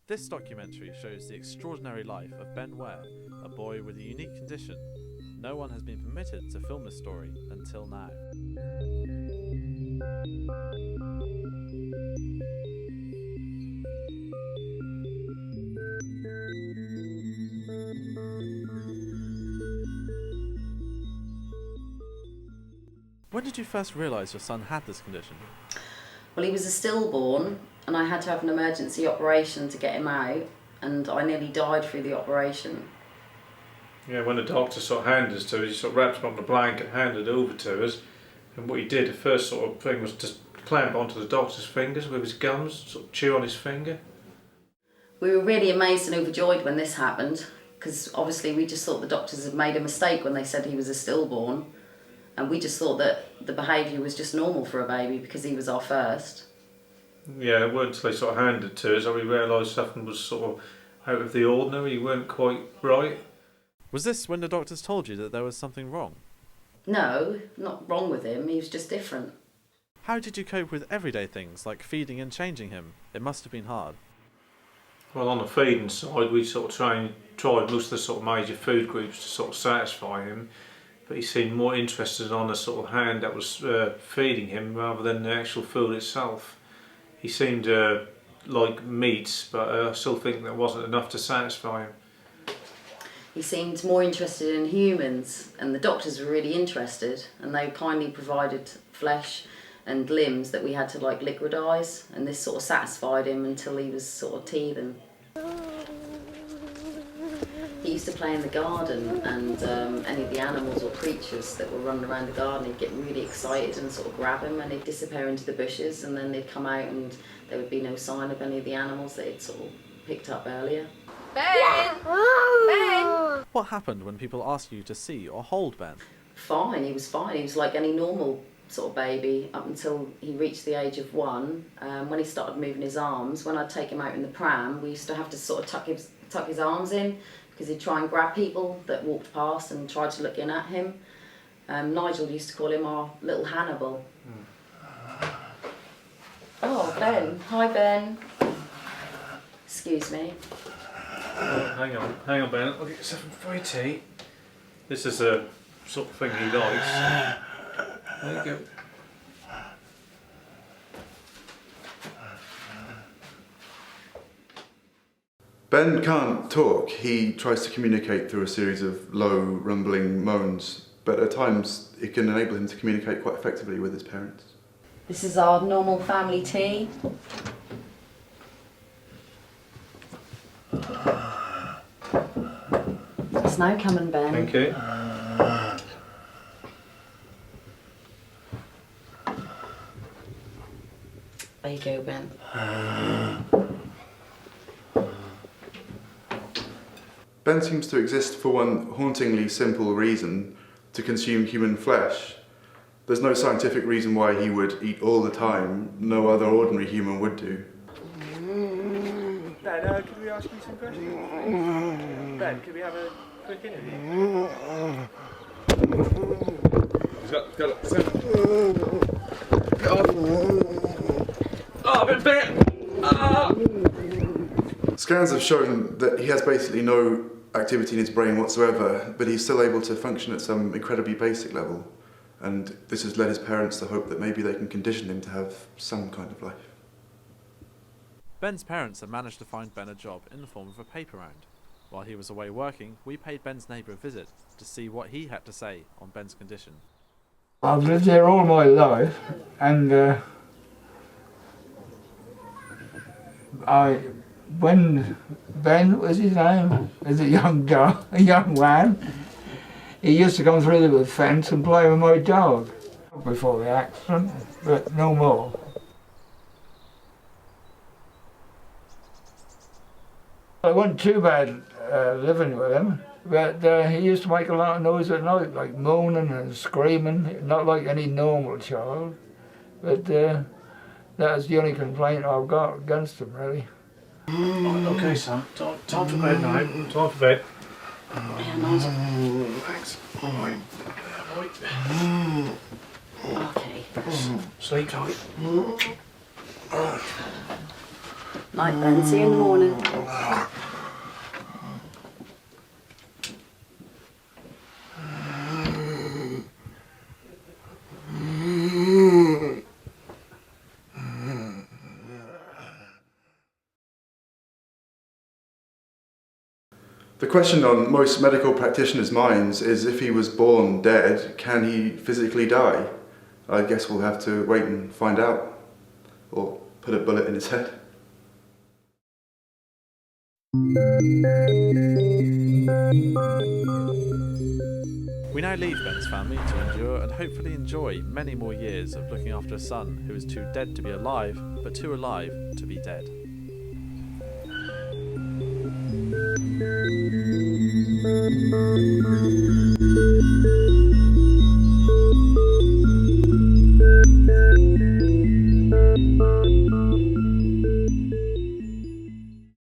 This documentary shows the extraordinary life of B.Ware, a boy with a unique condition. No one has been permitted to film this story until now. When did you first realise your son had this condition? Well, he was a stillborn and I had to have an emergency operation to get him out, and I nearly died through the operation. Yeah, when the doctor sort of handed us to us, he sort of wrapped him on the blanket, handed it over to us, and what he did, the first sort of thing was just clamp onto the doctor's fingers with his gums, sort of chew on his finger. We were really amazed and overjoyed when this happened, because obviously we just thought the doctors had made a mistake when they said he was a stillborn, and we just thought that the behaviour was just normal for a baby because he was our first. Yeah, it weren't until they sort of handed it to us that we realised something was sort of out of the ordinary. He weren't quite right. Was this when the doctors told you that there was something wrong? No, not wrong with him, he was just different. How did you cope with everyday things like feeding and changing him? It must have been hard. Well, on the feeding side, we sort of tried most of the sort of major food groups to sort of satisfy him, but he seemed more interested on the sort of hand that was feeding him rather than the actual food itself. He seemed like meats, but I still think that wasn't enough to satisfy him. He seemed more interested in humans, and the doctors were really interested, and they kindly provided flesh and limbs that we had to liquidise, and this sort of satisfied him until he was sort of teething. He used to play in the garden, and any of the animals or creatures that were running around the garden, he'd get really excited and sort of grab him, and he'd disappear into the bushes, and then they'd come out and there would be no sign of any of the animals that he'd sort of picked up earlier. Ben! Ben! What happened when people asked you to see or hold Ben? Fine, he was fine. He was like any normal sort of baby up until he reached the age of 1. When he started moving his arms, when I'd take him out in the pram, we used to have to sort of tuck his arms in, because he'd try and grab people that walked past and tried to look in at him. Nigel used to call him our little Hannibal. Oh, Ben. Hi, Ben. Excuse me. Oh, hang on Ben, I'll get you something for your tea. This is the sort of thing he likes. There you go. Ben can't talk. He tries to communicate through a series of low, rumbling moans, but at times it can enable him to communicate quite effectively with his parents. This is our normal family tea. It's now coming, Ben. Thank you. There you go, Ben. Ben seems to exist for one hauntingly simple reason: to consume human flesh. There's no scientific reason why he would eat all the time. No other ordinary human would do. Ben, could we ask you some questions? Ben, could we have a quick interview? I've been bit! Scans have shown that he has basically no activity in his brain whatsoever, but he's still able to function at some incredibly basic level. And this has led his parents to hope that maybe they can condition him to have some kind of life. Ben's parents had managed to find Ben a job in the form of a paper round. While he was away working, we paid Ben's neighbour a visit to see what he had to say on Ben's condition. I've lived here all my life, and when Ben was his name, as a young man, he used to come through the fence and play with my dog before the accident, but no more. It wasn't too bad living with him, but he used to make a lot of noise at night, like moaning and screaming, not like any normal child, but that was the only complaint I've got against him, really. Okay, son, time for bed now. Time for bed. Yeah, nice. Thanks. Alright. Okay. Sleep tight. Night then, see you in the morning. The question on most medical practitioners' minds is, if he was born dead, can he physically die? I guess we'll have to wait and find out, or put a bullet in his head. We now leave Ben's family to endure and hopefully enjoy many more years of looking after a son who is too dead to be alive, but too alive to be dead.